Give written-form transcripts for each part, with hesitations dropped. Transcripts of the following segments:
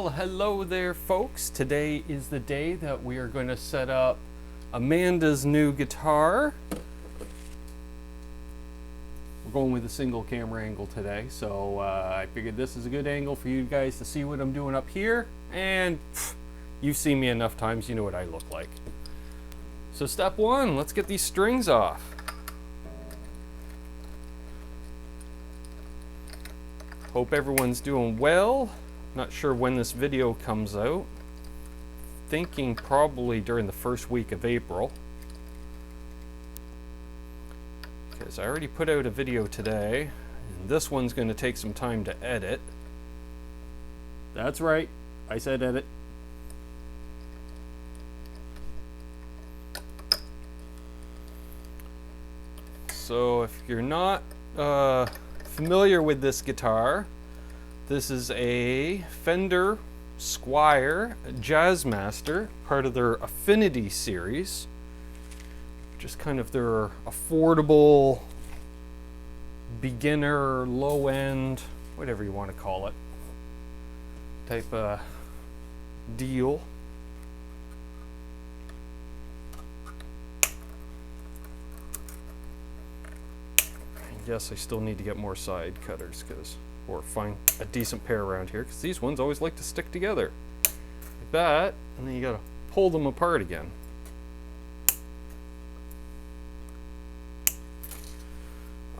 Well, hello there folks. Today is the day that we are going to set up Amanda's new guitar. We're going with a single camera angle today, so I figured this is a good angle for you guys to see what I'm doing up here, and you've seen me enough times, you know what I look like. So step one, let's get these strings off. Hope everyone's doing well. Not sure when this video comes out. Thinking probably during the first week of April. Because I already put out a video today, and this one's going to take some time to edit. That's right, I said edit. So if you're not familiar with this guitar, this is a Fender Squire Jazzmaster, part of their Affinity series. Just kind of their affordable, beginner, low-end, whatever you want to call it, type of deal. Yes, I still need to get more side cutters, or find a decent pair around here, because these ones always like to stick together like that, and then you gotta pull them apart again.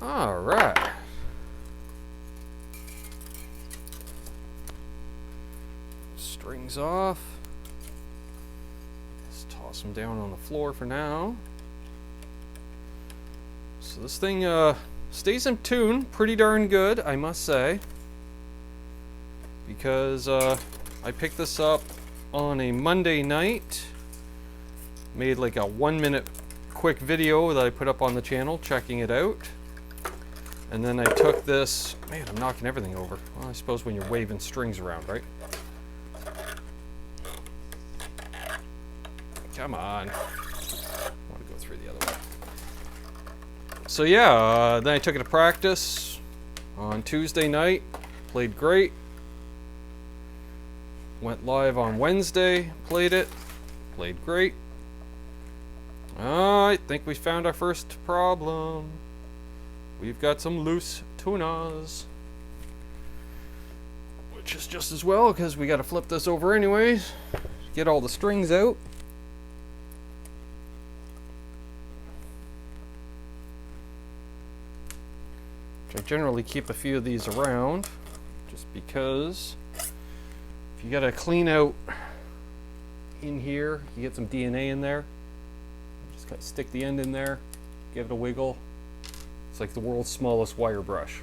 All right. Strings off. Let's toss them down on the floor for now. So this thing stays in tune pretty darn good, I must say, because I picked this up on a Monday night, made like a 1-minute quick video that I put up on the channel checking it out, and then I took this, man, I'm knocking everything over. Well, I suppose when you're waving strings around, right? Come on. I want to go through the other way. So yeah, then I took it to practice on Tuesday night, played great. Went live on Wednesday, played it, played great. I think we found our first problem. We've got some loose tunas, which is just as well because we got to flip this over anyways, get all the strings out. I generally keep a few of these around just because if you gotta clean out in here, you get some DNA in there, just gotta stick the end in there, give it a wiggle. It's like the world's smallest wire brush.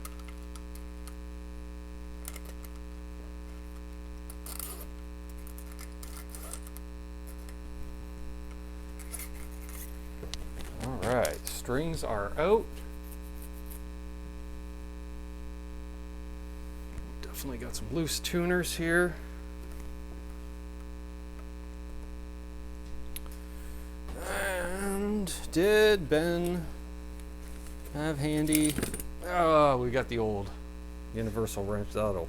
Alright, strings are out. Definitely got some loose tuners here. And did Ben have handy? Oh, we got the old universal wrench. That'll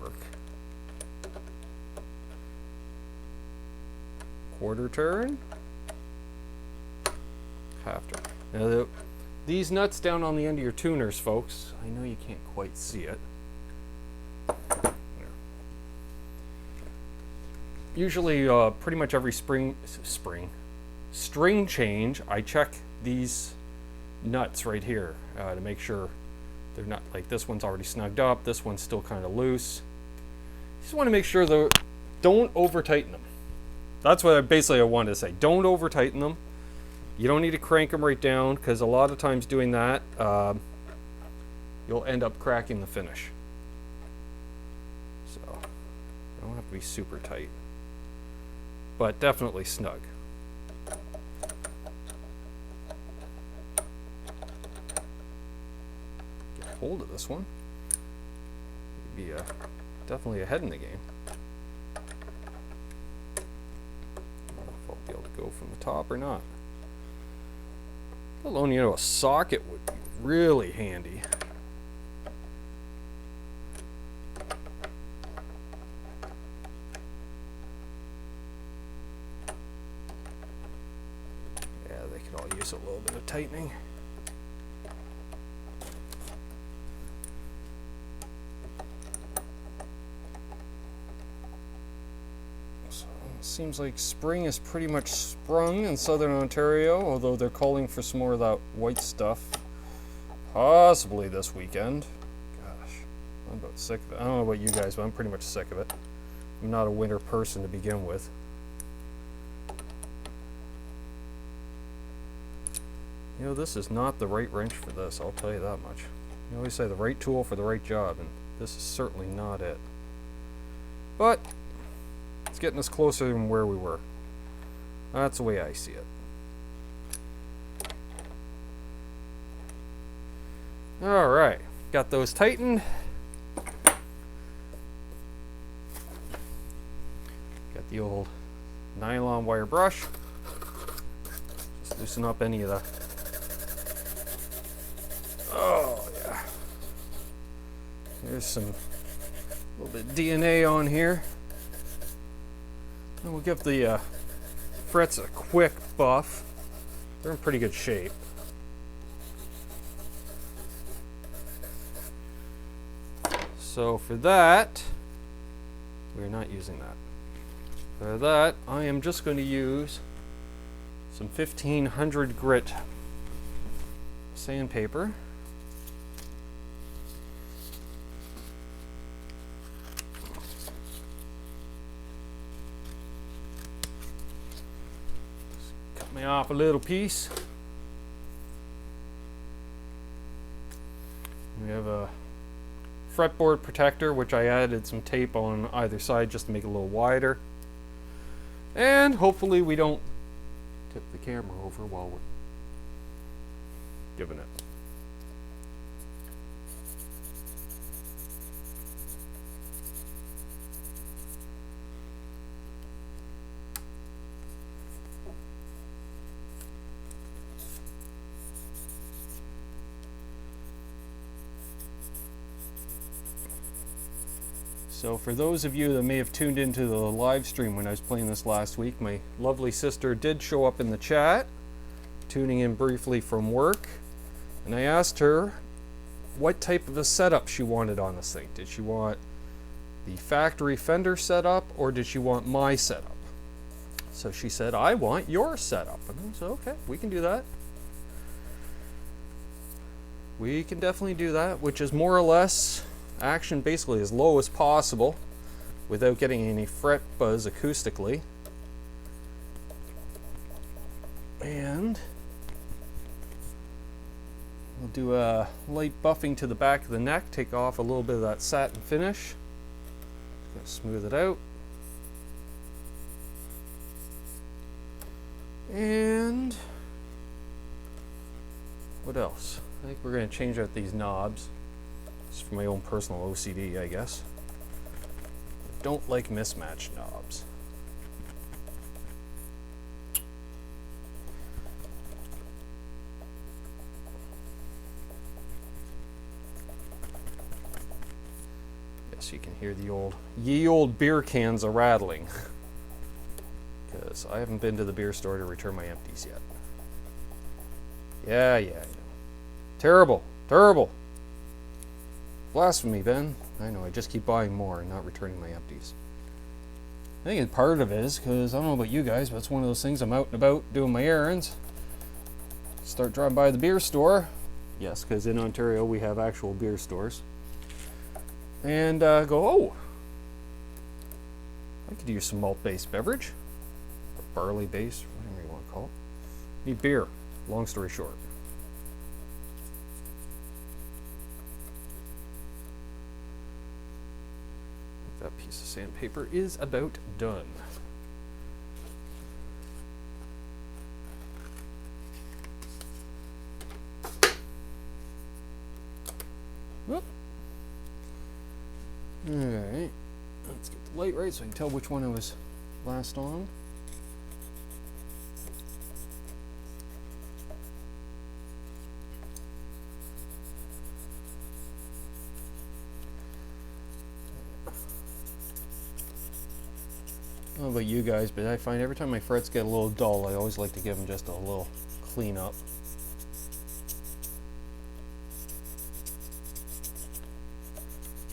work. Quarter turn. Half turn. Now these nuts down on the end of your tuners, folks, I know you can't quite see it. Usually, pretty much every string change, I check these nuts right here to make sure they're not, like this one's already snugged up, this one's still kind of loose. Just want to make sure that don't over tighten them. That's what I wanted to say. Don't over tighten them. You don't need to crank them right down, because a lot of times doing that, you'll end up cracking the finish. So, you don't have to be super tight, but definitely snug. Get hold of this one. Be definitely ahead in the game. I don't know if I'll be able to go from the top or not. Let alone, you know, a socket would be really handy. use a little bit of tightening. Seems like spring is pretty much sprung in southern Ontario, although they're calling for some more of that white stuff possibly this weekend. Gosh, I'm about sick of it. I don't know about you guys, but I'm pretty much sick of it. I'm not a winter person to begin with. You know, this is not the right wrench for this, I'll tell you that much. You always say the right tool for the right job, and this is certainly not it. But it's getting us closer than where we were. That's the way I see it. Alright, got those tightened. Got the old nylon wire brush. Just loosen up any of the... Oh, yeah. There's some... a little bit of DNA on here. And we'll give the frets a quick buff. They're in pretty good shape. So for that, we're not using that. For that, I am just going to use some 1500 grit sandpaper. Me off a little piece. We have a fretboard protector, which I added some tape on either side just to make it a little wider. And hopefully we don't tip the camera over while we're giving it. So for those of you that may have tuned into the live stream when I was playing this last week, my lovely sister did show up in the chat, tuning in briefly from work, and I asked her what type of a setup she wanted on this thing. Did she want the factory Fender setup, or did she want my setup? So she said, I want your setup. And I said, okay, we can do that. We can definitely do that, which is more or less action basically as low as possible without getting any fret buzz acoustically. And we'll do a light buffing to the back of the neck, take off a little bit of that satin finish. Gonna smooth it out. And what else? I think we're going to change out these knobs. It's for my own personal OCD, I guess. I don't like mismatched knobs. Yes, you can hear the old, ye old beer cans a rattling. Because I haven't been to the beer store to return my empties yet. Yeah, I know. Terrible, terrible. Blasphemy, Ben. I know, I just keep buying more and not returning my empties. I think part of it is because, I don't know about you guys, but it's one of those things, I'm out and about doing my errands. Start driving by the beer store. Yes, because in Ontario we have actual beer stores. And go, oh, I could use some malt-based beverage. Or barley-based, whatever you want to call it. Need beer, long story short. That piece of sandpaper is about done. Whoop. Alright, let's get the light right so I can tell which one I was last on. I don't know about you guys, but I find every time my frets get a little dull, I always like to give them just a little clean up.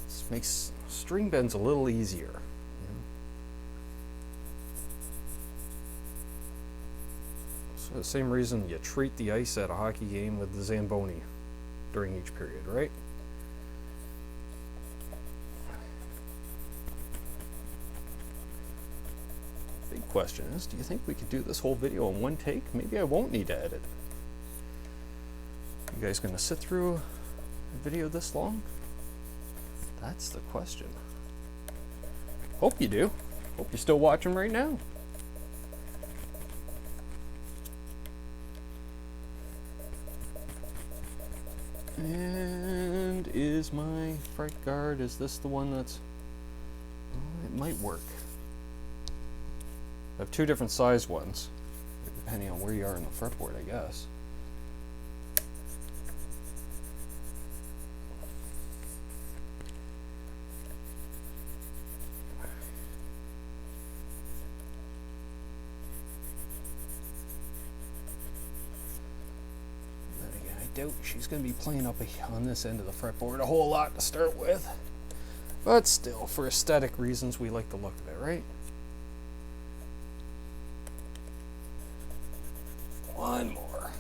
This makes string bends a little easier. So the same reason you treat the ice at a hockey game with the Zamboni during each period, right? Big question is, do you think we could do this whole video in one take? Maybe I won't need to edit. You guys gonna sit through a video this long? That's the question. Hope you do. Hope you're still watching right now. And is my fret guard, is this the one that's, oh, it might work. I have two different size ones, depending on where you are in the fretboard, I guess. Doubt she's going to be playing up on this end of the fretboard a whole lot to start with, but still, for aesthetic reasons, we like the look of it, right? One more.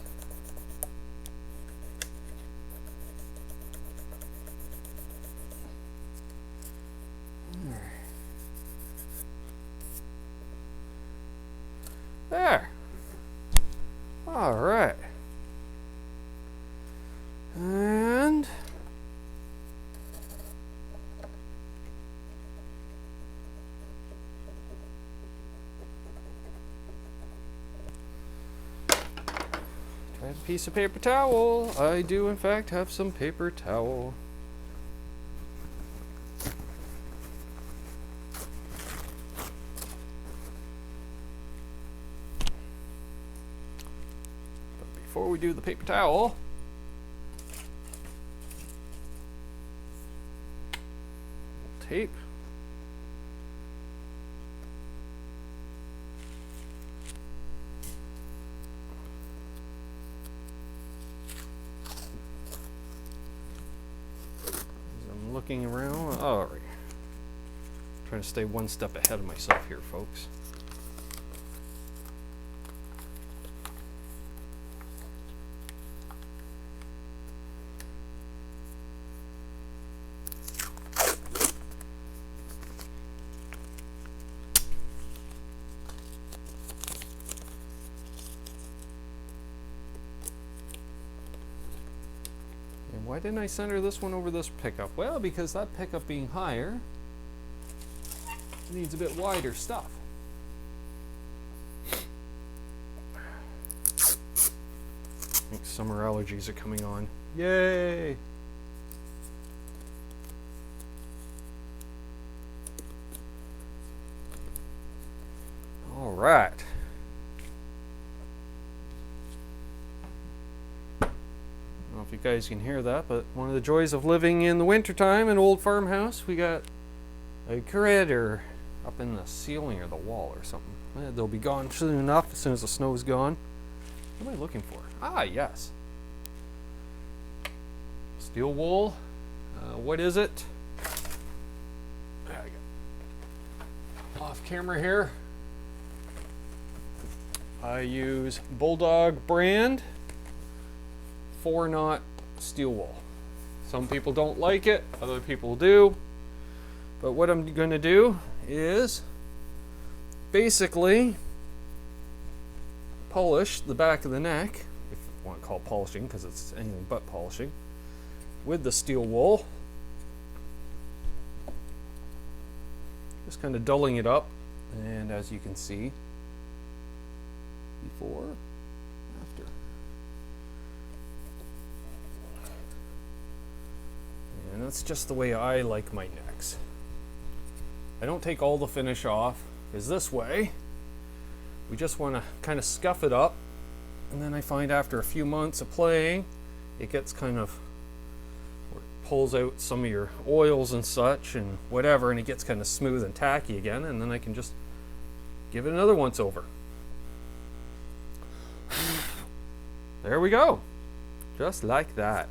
There. All right. And try a piece of paper towel. I do in fact have some paper towel. But before we do the paper towel, tape. As I'm looking around, all right. Trying to stay one step ahead of myself here, folks. Why didn't I center this one over this pickup? Well, because that pickup being higher needs a bit wider stuff. I think summer allergies are coming on. Yay! All right. If you guys can hear that, but one of the joys of living in the wintertime in an old farmhouse, we got a critter up in the ceiling or the wall or something. They'll be gone soon enough, as soon as the snow's gone. What am I looking for? Ah, yes. Steel wool. What is it? Off camera here. I use Bulldog brand 4-knot steel wool. Some people don't like it, other people do. But what I'm going to do is basically polish the back of the neck, if you want to call it polishing, because it's anything but polishing, with the steel wool. Just kind of dulling it up, and as you can see, before, after. And that's just the way I like my necks. I don't take all the finish off, because this way, we just want to kind of scuff it up, and then I find after a few months of playing, it gets kind of, or it pulls out some of your oils and such and whatever, and it gets kind of smooth and tacky again, and then I can just give it another once over. there we go. Just like that.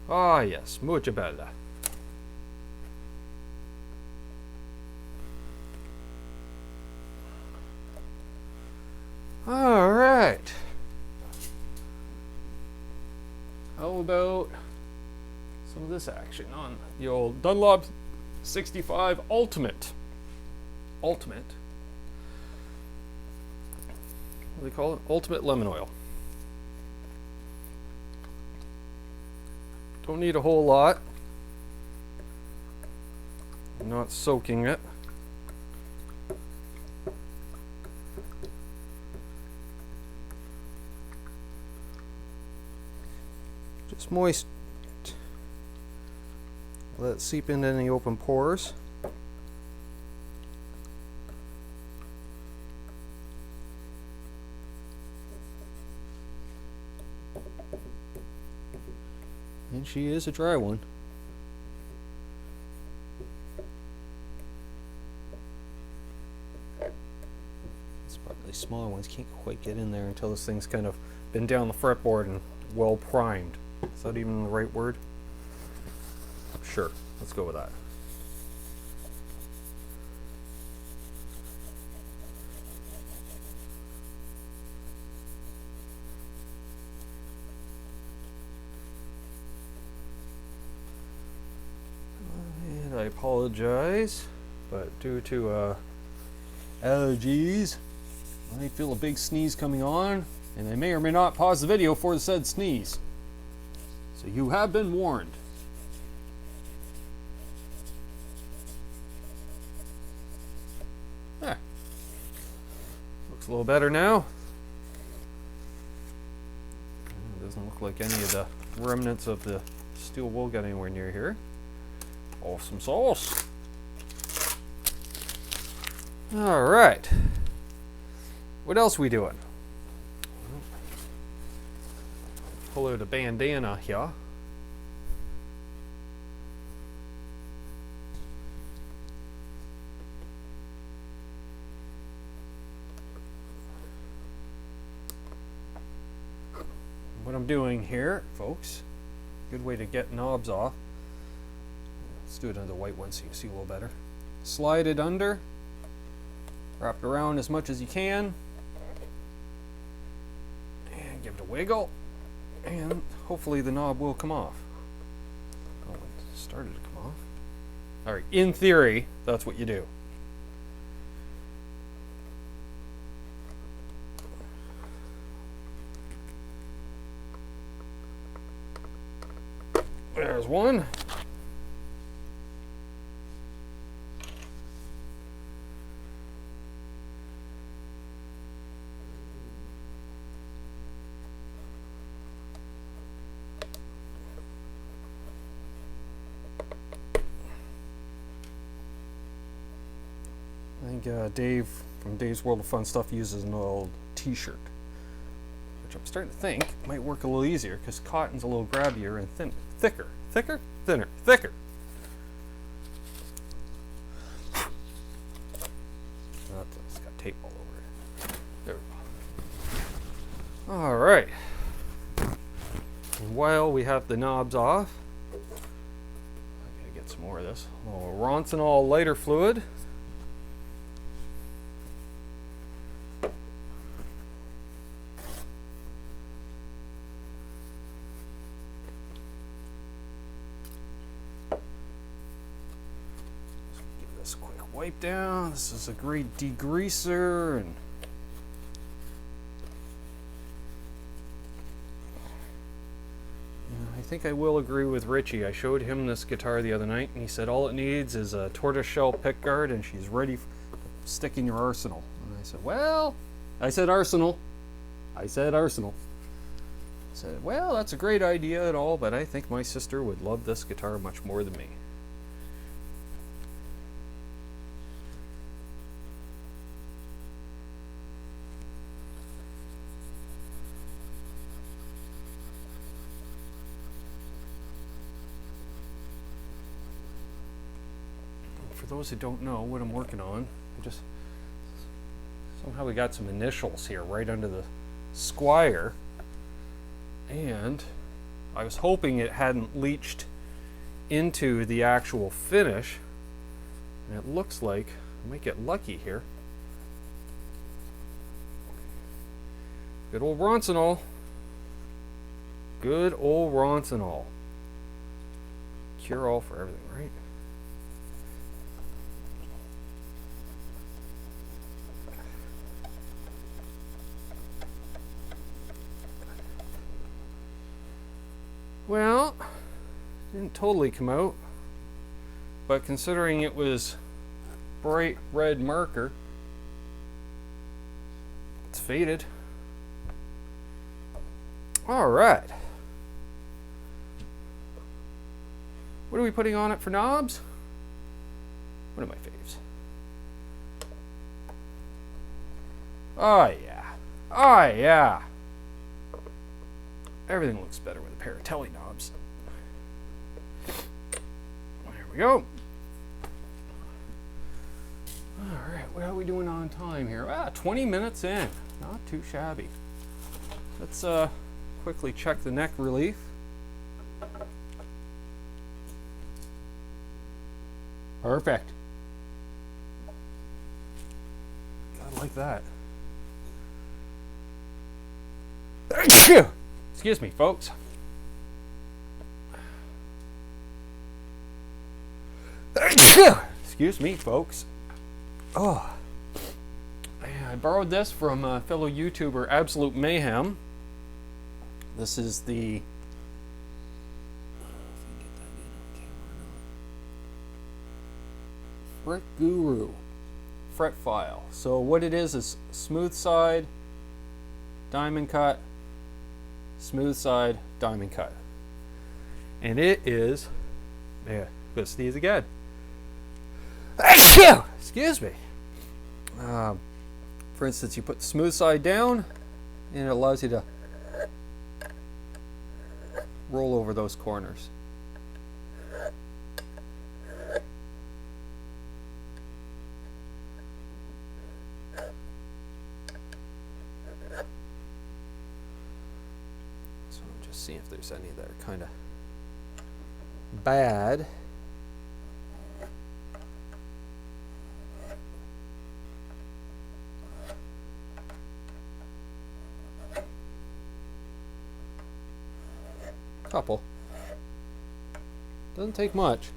Ah, yes, mucho bella. All right. How about some of this action on the old Dunlop 65 Ultimate? Ultimate. What do they call it? Ultimate lemon oil. Don't need a whole lot. I'm not soaking it. Just moist. Let it seep into any open pores. And she is a dry one. It's probably smaller ones can't quite get in there until this thing's kind of been down the fretboard and well primed. Is that even the right word? Sure, let's go with that. And I apologize, but due to allergies, I feel a big sneeze coming on, and I may or may not pause the video for the said sneeze. So you have been warned. There. Looks a little better now. It doesn't look like any of the remnants of the steel wool got anywhere near here. Awesome sauce. All right. What else we doing? Pull out a bandana here. What I'm doing here, folks, good way to get knobs off. Let's do it under the white one so you can see a little better. Slide it under, wrap it around as much as you can, and give it a wiggle. And hopefully the knob will come off. Oh, it started to come off. Alright, in theory, that's what you do. There's one. I think Dave from Dave's World of Fun Stuff uses an old t-shirt, which I'm starting to think might work a little easier because cotton's a little grabbier and thicker. Thicker? Thinner. Thicker. It's got tape all over it. There we go. Alright. And while we have the knobs off, I gotta get some more of this. A little Roncinol lighter fluid. Wipe down. This is a great degreaser, and I think I will agree with Richie. I showed him this guitar the other night, and he said all it needs is a tortoiseshell pickguard, and she's ready to stick in your arsenal. And I said, well, I said arsenal. I said, well, that's a great idea and all, but I think my sister would love this guitar much more than me. For those who don't know what I'm working on, I just Somehow we got some initials here right under the Squire, and I was hoping it hadn't leached into the actual finish, and it looks like I might get lucky here. Good old Roncinol. Good old Roncinol. Cure all for everything, right? Well, didn't totally come out, but considering it was bright red marker, it's faded. All right. What are we putting on it for knobs? One of my faves. Oh yeah. Oh yeah. Everything looks better with a pair of telly knobs. There we go. All right, what are we doing on time here? 20 minutes in. Not too shabby. Let's quickly check the neck relief. Perfect. Gotta like that. Excuse me, folks. Excuse me, folks. Oh, I borrowed this from a fellow YouTuber, Absolute Mayhem. This is the Fret Guru fret file. So what it is smooth side, diamond cut, smooth side, diamond cut. And it is, yeah, gonna sneeze again. Excuse me. For instance, you put the smooth side down and it allows you to roll over those corners. So I'm just seeing if there's any that are kind of bad. Couple. Doesn't take much.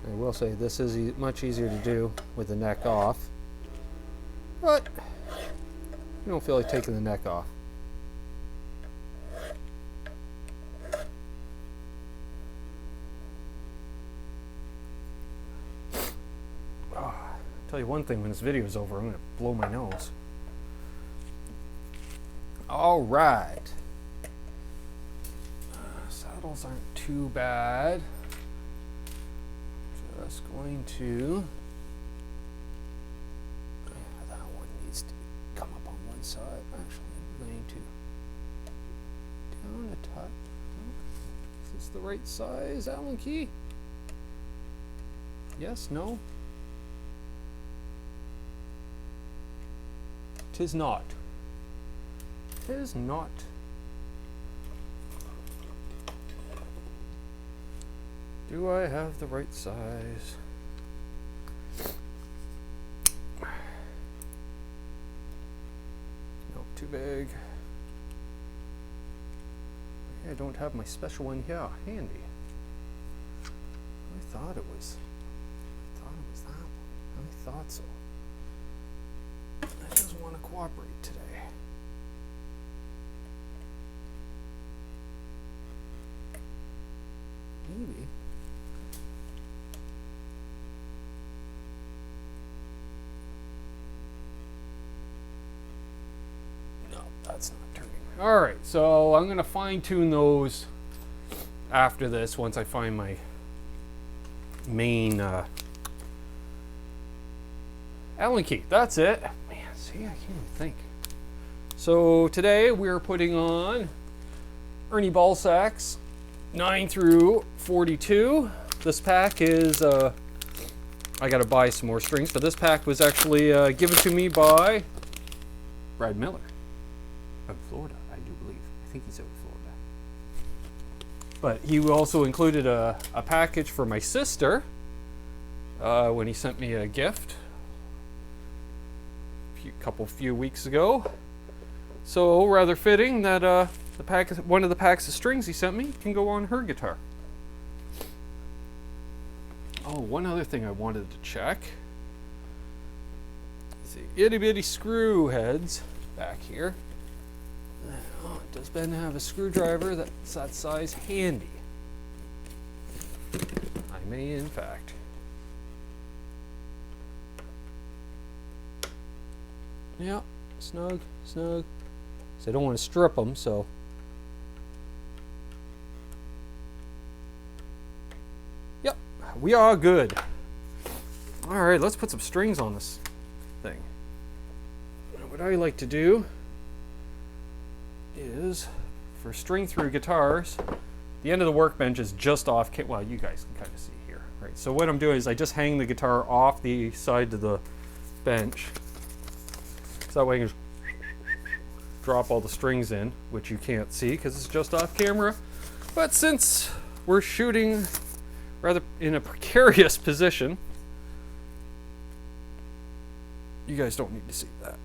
I will say this is much easier to do with the neck off, but you don't feel like taking the neck off. I'll tell you one thing, when this video is over, I'm going to blow my nose. All right. Saddles aren't too bad. Just going to, that one needs to come up on one side. Actually, I'm going to down a touch. Is this the right size, Allen key? Yes, no? Tis not. Tis not. Do I have the right size? Nope, too big. I don't have my special one here handy. I thought it was that one. I thought so. I just want to cooperate today. Maybe. No, that's not turning. All right, so I'm going to fine tune those after this, once I find my main Allen key. That's it. Man, see, I can't even think. So today we're putting on Ernie ball sacks 9 through 42. This pack is, I gotta buy some more strings, but this pack was actually given to me by Brad Miller of Florida, I do believe. I think he's out of Florida. But he also included a package for my sister when he sent me a gift a few weeks ago. So rather fitting that one of the packs of strings he sent me can go on her guitar. Oh, one other thing I wanted to check. The itty bitty screw heads back here. Oh, does Ben have a screwdriver that's that size handy? I may, in fact. Yeah, snug, snug. So I don't want to strip them, so. Yep, we are good. All right, let's put some strings on this thing. What I like to do is, for string through guitars, the end of the workbench is just off, well, you guys can kind of see here, right? So what I'm doing is I just hang the guitar off the side of the bench. So that way I can just drop all the strings in, which you can't see because it's just off camera. But since we're shooting rather in a precarious position, you guys don't need to see that.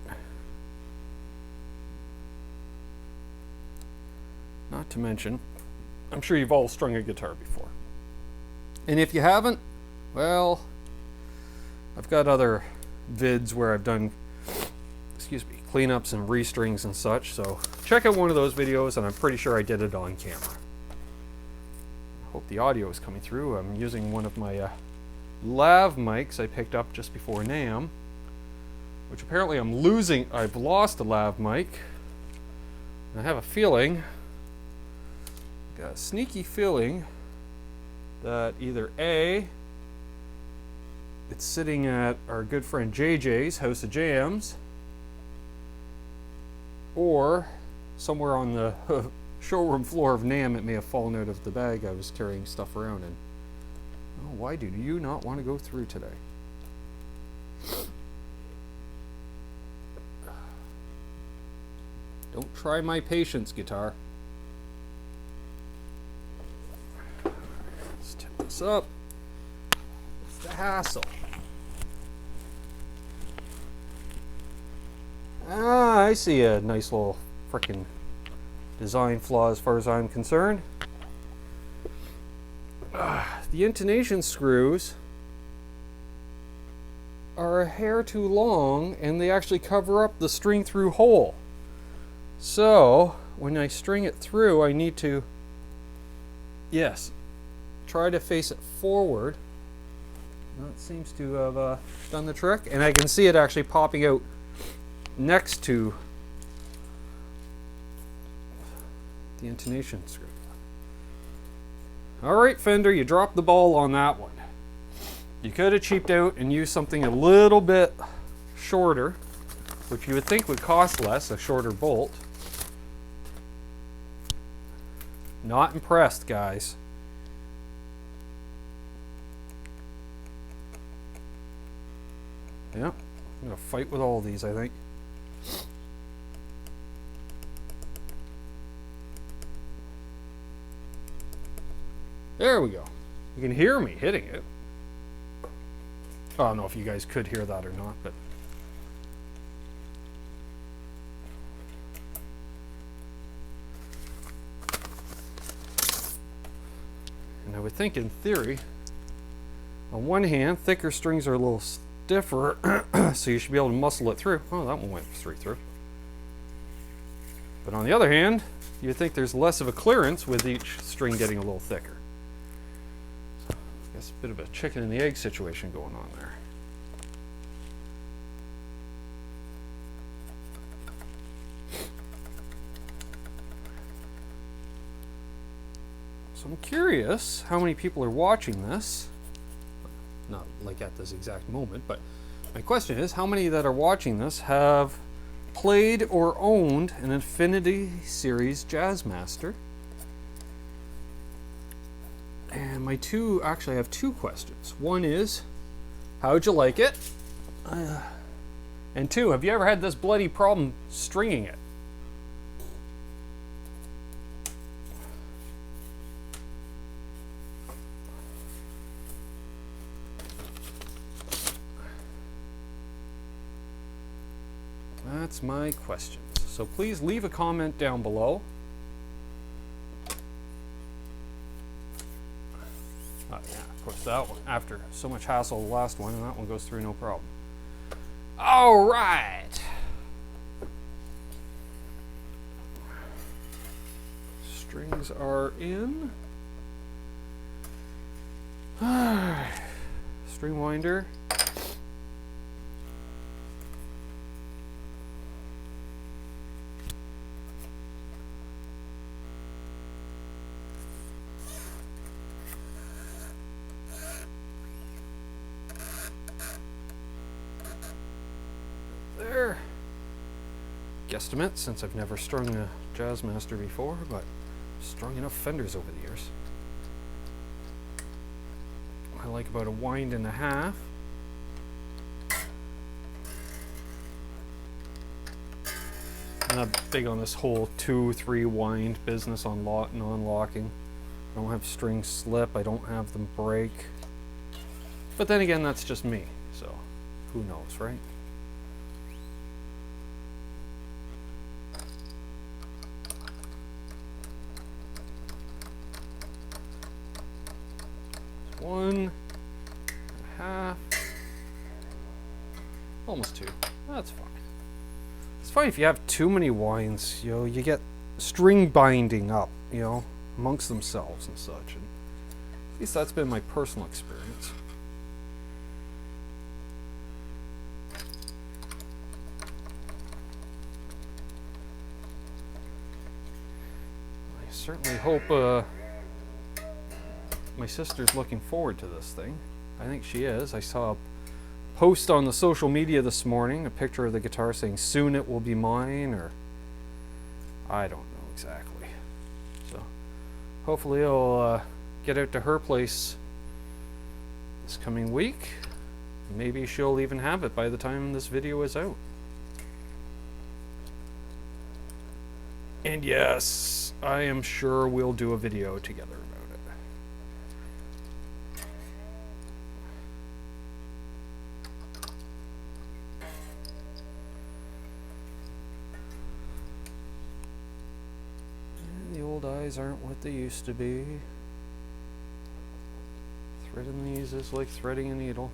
Not to mention, I'm sure you've all strung a guitar before. And if you haven't, well, I've got other vids where I've done, excuse me, cleanups and restrings and such, so check out one of those videos, and I'm pretty sure I did it on camera. I hope the audio is coming through. I'm using one of my lav mics I picked up just before NAMM, which apparently I've lost a lav mic. And I have a feeling, got a sneaky feeling that either A, it's sitting at our good friend JJ's House of Jams, or somewhere on the showroom floor of NAMM it may have fallen out of the bag I was carrying stuff around in. Oh, why do you not want to go through today? Don't try my patience, guitar. Let's tip this up. It's the hassle. Ah, I see a nice little frickin' design flaw as far as I'm concerned. The intonation screws are a hair too long, and they actually cover up the string through hole. So when I string it through, I need to, yes, try to face it forward. That seems to have done the trick, and I can see it actually popping out next to the intonation screw. All right, Fender, you dropped the ball on that one. You could have cheaped out and used something a little bit shorter, which you would think would cost less, a shorter bolt. Not impressed, guys. Yeah, I'm gonna fight with all these, I think. There we go. You can hear me hitting it. I don't know if you guys could hear that or not, but and I would think in theory, on one hand, thicker strings are a little stiffer, so you should be able to muscle it through. Oh, that one went straight through. But on the other hand, you'd think there's less of a clearance with each string getting a little thicker. So I guess a bit of a chicken and the egg situation going on there. So I'm curious how many people are watching this. Not like at this exact moment, but my question is, how many that are watching this have played or owned an Affinity Series Jazzmaster? And actually I have two questions. One is, how'd you like it? And two, have you ever had this bloody problem stringing it? That's my questions. So please leave a comment down below. Yeah, of course that one, after so much hassle the last one, and that one goes through no problem. All right. Strings are in. String winder. There. Guesstimate, since I've never strung a Jazzmaster before, but strung enough Fenders over the years. I like about a wind and a half. I'm not big on this whole 2-3 wind business on non-locking. I don't have strings slip, I don't have them break. But then again, that's just me, so who knows, right? One and a half, almost two. That's fine. It's fine if you have too many winds, you know, you get string binding up, you know, amongst themselves and such. And at least that's been my personal experience. I certainly hope my sister's looking forward to this thing. I think she is. I saw a post on the social media this morning, a picture of the guitar saying, "Soon it will be mine," or I don't know exactly. So hopefully I'll get out to her place this coming week. Maybe she'll even have it by the time this video is out. And yes, I am sure we'll do a video together about it. Eyes aren't what they used to be. Threading these is like threading a needle.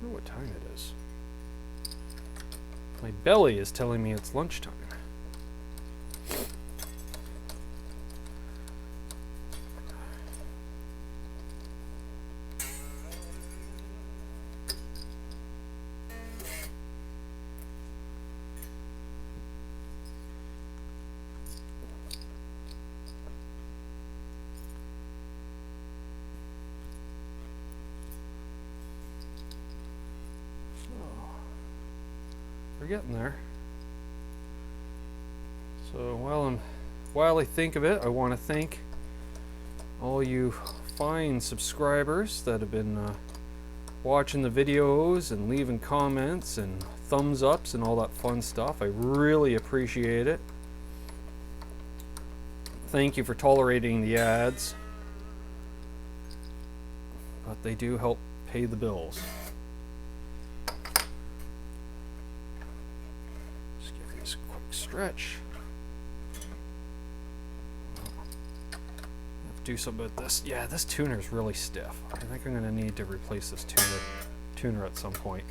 I wonder what time it is. My belly is telling me it's lunchtime. We're getting there. So while I think of it, I want to thank all you fine subscribers that have been watching the videos and leaving comments and thumbs ups and all that fun stuff. I really appreciate it. Thank you for tolerating the ads, but they do help pay the bills. Stretch. Have to do something with this. Yeah, this tuner is really stiff. I think I'm going to need to replace this tuner at some point.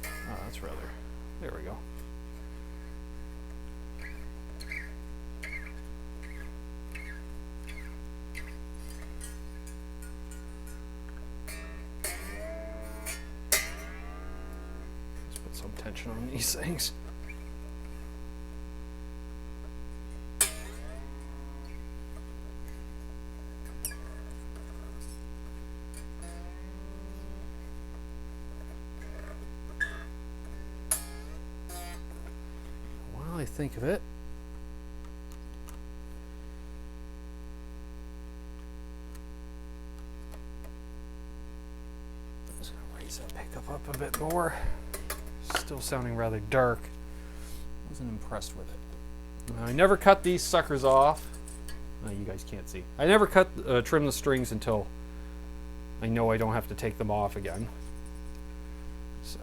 Oh, that's rather. There we go. Some tension on these things. think of it. Just gonna raise that pickup up a bit more. Still sounding rather dark. Wasn't impressed with it. I never cut these suckers off. You guys can't see. I never trim the strings until I know I don't have to take them off again. So.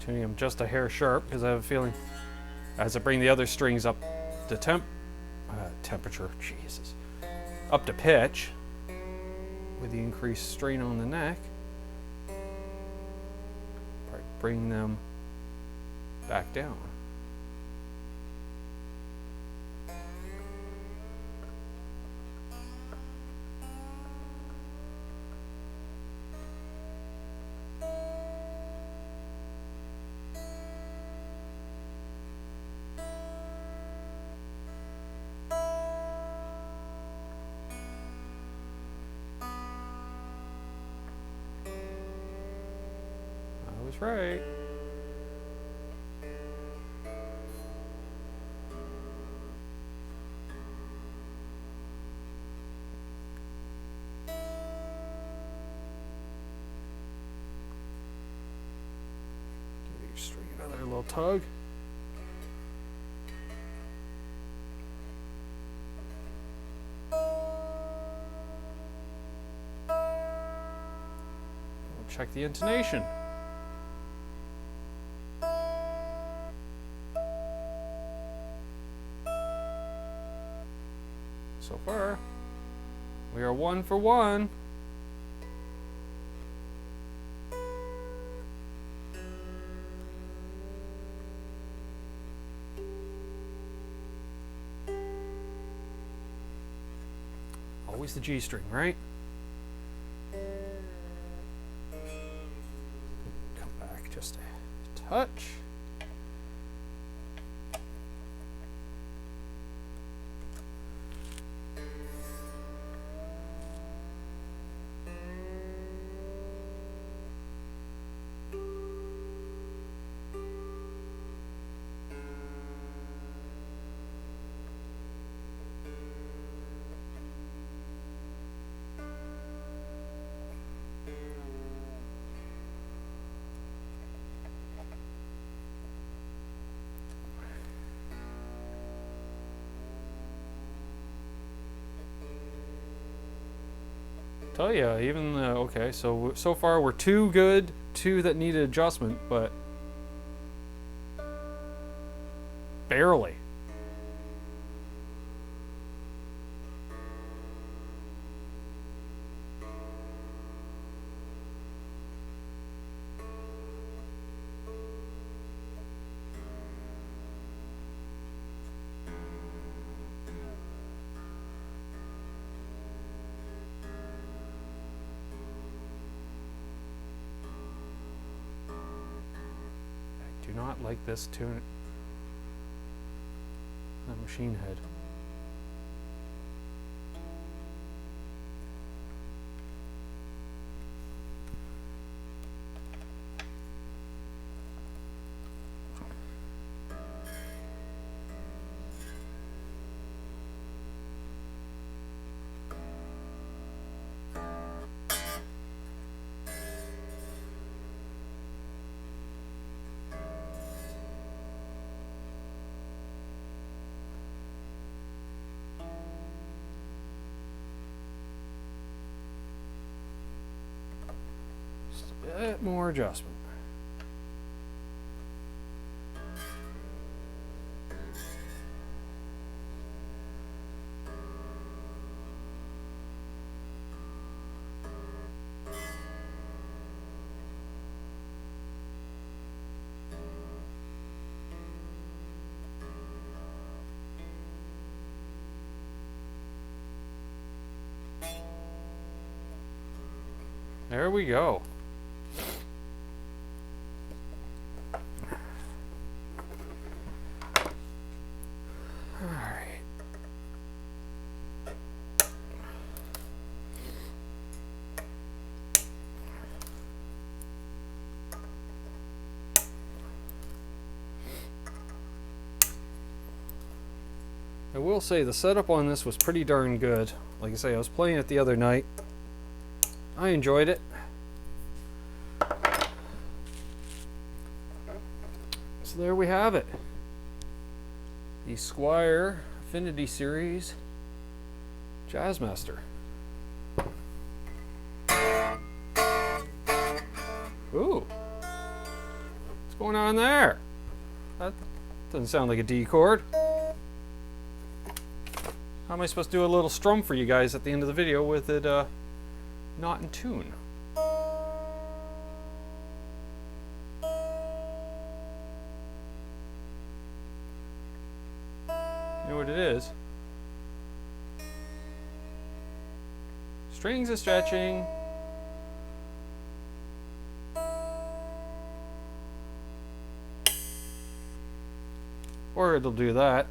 Tuning them just a hair sharp because I have a feeling as I bring the other strings up to temperature, Jesus, up to pitch with the increased strain on the neck, probably bring them back down. Right. Give your string another little tug. We'll check the intonation. So far, we are 1 for 1. Always the G string, right? Come back just a touch. Tell you, even okay, so far we're 2 good, 2 that needed adjustment, but barely. Do not like this tune. That machine head. Bit more adjustment. There we go. Alright. I will say the setup on this was pretty darn good. Like I say, I was playing it the other night. I enjoyed it. So there we have it. The Squire Affinity Series Jazzmaster. Ooh. What's going on there? That doesn't sound like a D chord. How am I supposed to do a little strum for you guys at the end of the video with it not in tune? You know what it is? Strings are stretching. Or it'll do that.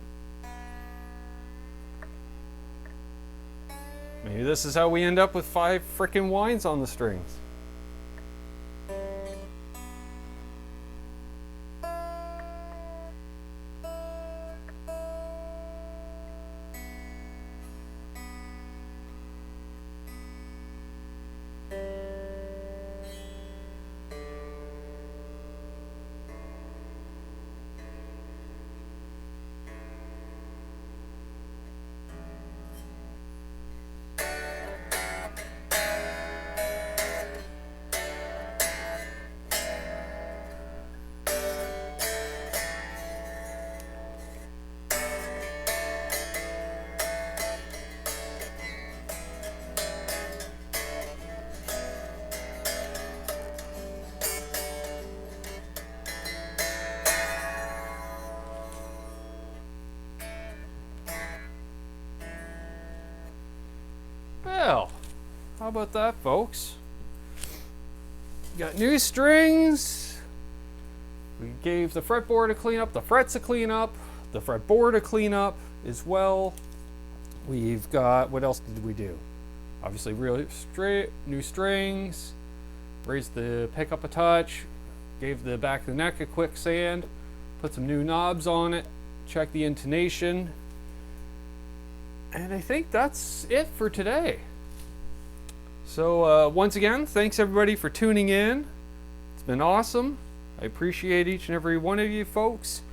Maybe this is how we end up with 5 frickin' whines on the strings. Well, how about that, folks? Got new strings. We gave the fretboard a clean up, the frets a clean up, the fretboard a clean up as well. We've got, what else did we do? Obviously, really straight, new strings, raised the pickup a touch, gave the back of the neck a quick sand, put some new knobs on it, check the intonation. And I think that's it for today. So once again, thanks everybody for tuning in. It's been awesome. I appreciate each and every one of you folks.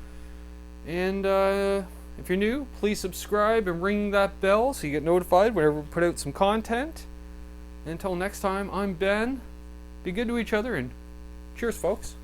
And if you're new, please subscribe and ring that bell so you get notified whenever we put out some content. And until next time, I'm Ben. Be good to each other and cheers, folks.